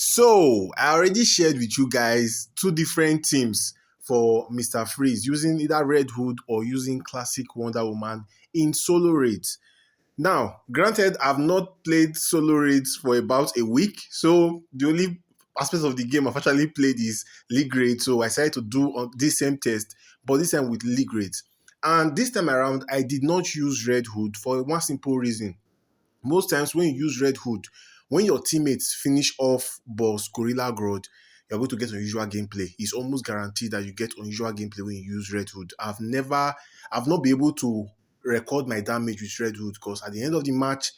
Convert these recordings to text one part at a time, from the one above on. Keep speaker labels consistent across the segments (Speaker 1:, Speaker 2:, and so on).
Speaker 1: So, I already shared with you guys two different teams for Mr. Freeze using either Red Hood or using Classic Wonder Woman in solo raids. Now, granted, I've not played solo raids for about a week, so the only aspect of the game I've actually played is league raids. So I decided to do on this same test, but this time with league raids. And this time around, I did not use Red Hood for one simple reason. Most times when you use Red Hood, when your teammates finish off boss Gorilla Grodd, you're going to get unusual gameplay. It's almost guaranteed that you get unusual gameplay when you use Red Hood. I've not been able to record my damage with Red Hood because at the end of the match,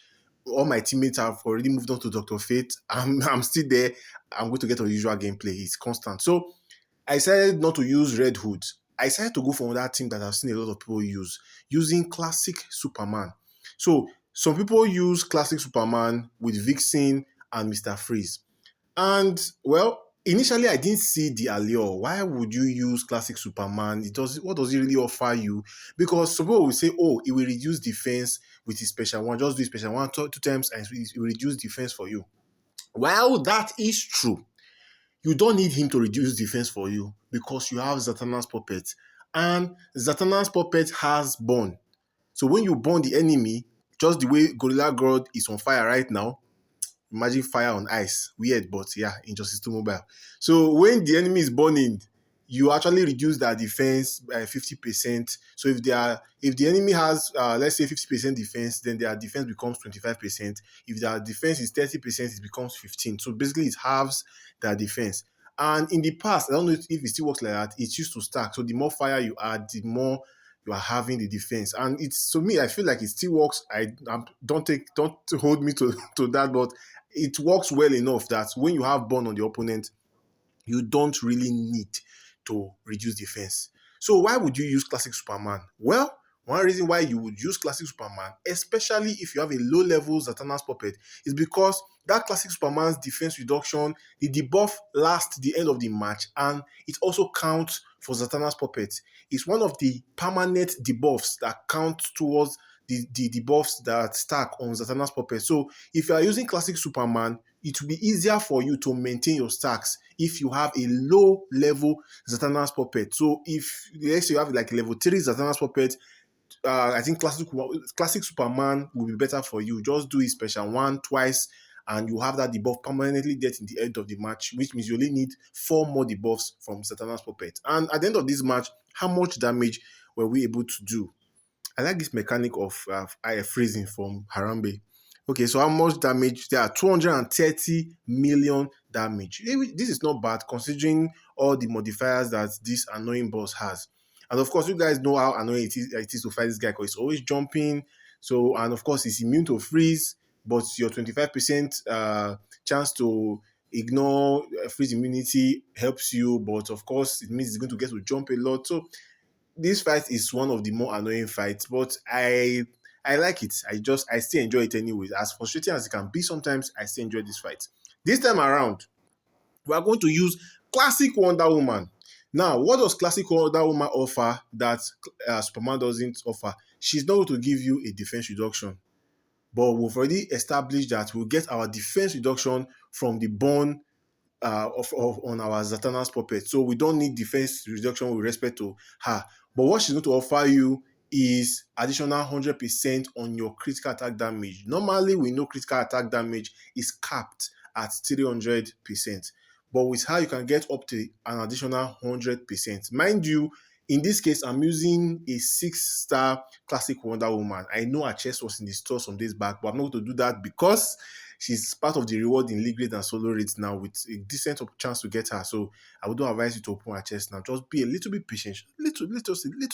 Speaker 1: all my teammates have already moved on to Dr. Fate. I'm still there. I'm going to get unusual gameplay. It's constant. So I decided not to use Red Hood. I decided to go for another team that I've seen a lot of people use, using Classic Superman. So some people use Classic Superman with Vixen and Mr. Freeze. And well, initially I didn't see the allure. Why would you use Classic Superman? What does it really offer you? Because some people will say, oh, it will reduce defense with his special one. Just do special one two times and it will reduce defense for you. Well, that is true. You don't need him to reduce defense for you because you have Zatanna's puppet. And Zatanna's puppet has burn. So when you burn the enemy, just the way Gorilla Grodd is on fire right now, imagine fire on ice. Weird, but yeah, Injustice 2 Mobile. So when the enemy is burning, you actually reduce their defense by 50%. So if the enemy has let's say 50% defense, then their defense becomes 25%. If their defense is 30%, it becomes 15%. So basically it halves their defense. And in the past, I don't know if it still works like that, it used to stack. So the more fire you add, the more you are having the defense. And it's, to me, I feel like it still works. Don't hold me to that, but it works well enough that when you have burn on the opponent, you don't really need to reduce defense. So why would you use Classic Superman? Well, one reason why you would use Classic Superman, especially if you have a low-level Zatanna's puppet, is because that Classic Superman's defense reduction, the debuff lasts the end of the match, and it also counts for Zatanna's puppet. It's one of the permanent debuffs that count towards the debuffs that stack on Zatanna's puppet. So if you are using Classic Superman, it will be easier for you to maintain your stacks if you have a low level Zatanna's puppet. So if let's say you have like level 3 Zatanna's puppet, I think classic Superman will be better for you. Just do a special one twice and you have that debuff permanently there in the end of the match, which means you only need 4 more debuffs from Zatanna's puppet. And at the end of this match, how much damage were we able to do? I like this mechanic of freezing from Harambe. Okay, so how much damage? There are 230 million damage. This is not bad considering all the modifiers that this annoying boss has. And of course, you guys know how annoying it is to fight this guy because he's always jumping. So, and of course, he's immune to freeze, but your 25% chance to ignore freeze immunity helps you. But of course, it means he's going to get to jump a lot. So this fight is one of the more annoying fights, but I like it. I still enjoy it anyways. As frustrating as it can be sometimes, I still enjoy this fight. This time around, we are going to use Classic Wonder Woman. Now, what does Classic Wonder Woman offer that Superman doesn't offer? She's not going to give you a defense reduction, but we've already established that we'll get our defense reduction from the burn on our Zatanna's puppet. So we don't need defense reduction with respect to her. But what she's going to offer you is additional 100% on your critical attack damage. Normally, we know critical attack damage is capped at 300%. But with her, you can get up to an additional 100%. Mind you, in this case, I'm using a 6-star Classic Wonder Woman. I know her chest was in the store some days back, but I'm not going to do that because she's part of the reward in League Raid and Solo Raids now with a decent chance to get her. So I would advise you to open her chest now. Just be a little bit patient. Little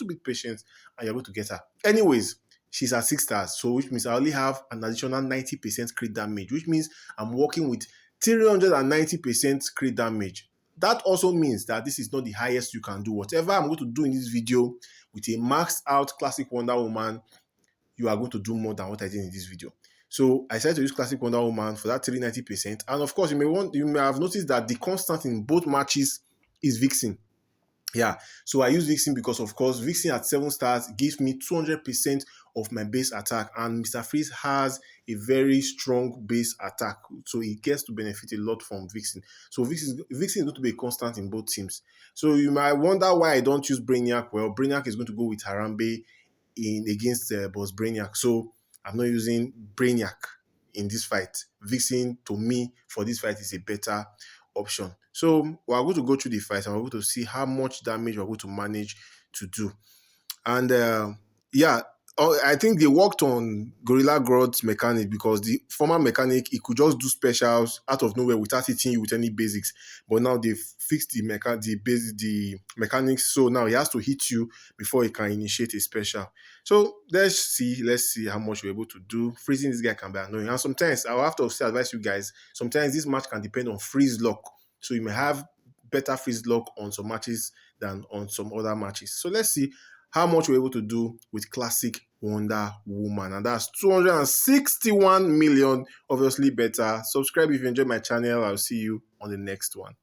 Speaker 1: bit patient and you're going to get her. Anyways, she's at 6 stars. So which means I only have an additional 90% crit damage, which means I'm working with 390% crit damage. That also means that this is not the highest you can do. Whatever I'm going to do in this video with a maxed out Classic Wonder Woman, you are going to do more than what I did in this video. So I decided to use Classic Wonder Woman for that 390%. And of course, you may have noticed that the constant in both matches is Vixen. Yeah, so I use Vixen because, of course, Vixen at 7 stars gives me 200% of my base attack, and Mr. Freeze has a very strong base attack, so he gets to benefit a lot from Vixen. So Vixen is going to be a constant in both teams. So you might wonder why I don't use Brainiac. Well, Brainiac is going to go with Harambe in against Boss Brainiac, so I'm not using Brainiac in this fight. Vixen, to me, for this fight is a better option. So we're going to go through the fight and we're going to see how much damage we're going to manage to do. And yeah, I think they worked on Gorilla Grodd's mechanic, because the former mechanic, he could just do specials out of nowhere without hitting you with any basics. But now they've fixed the mechanics, so now he has to hit you before he can initiate a special. So let's see how much we're able to do. Freezing this guy can be annoying, and sometimes I'll have to advise you guys. Sometimes this match can depend on freeze lock, so you may have better freeze lock on some matches than on some other matches. So let's see how much we're able to do with classic Wonder Woman. And that's 261 million, obviously better. Subscribe if you enjoy my channel. I'll see you on the next one.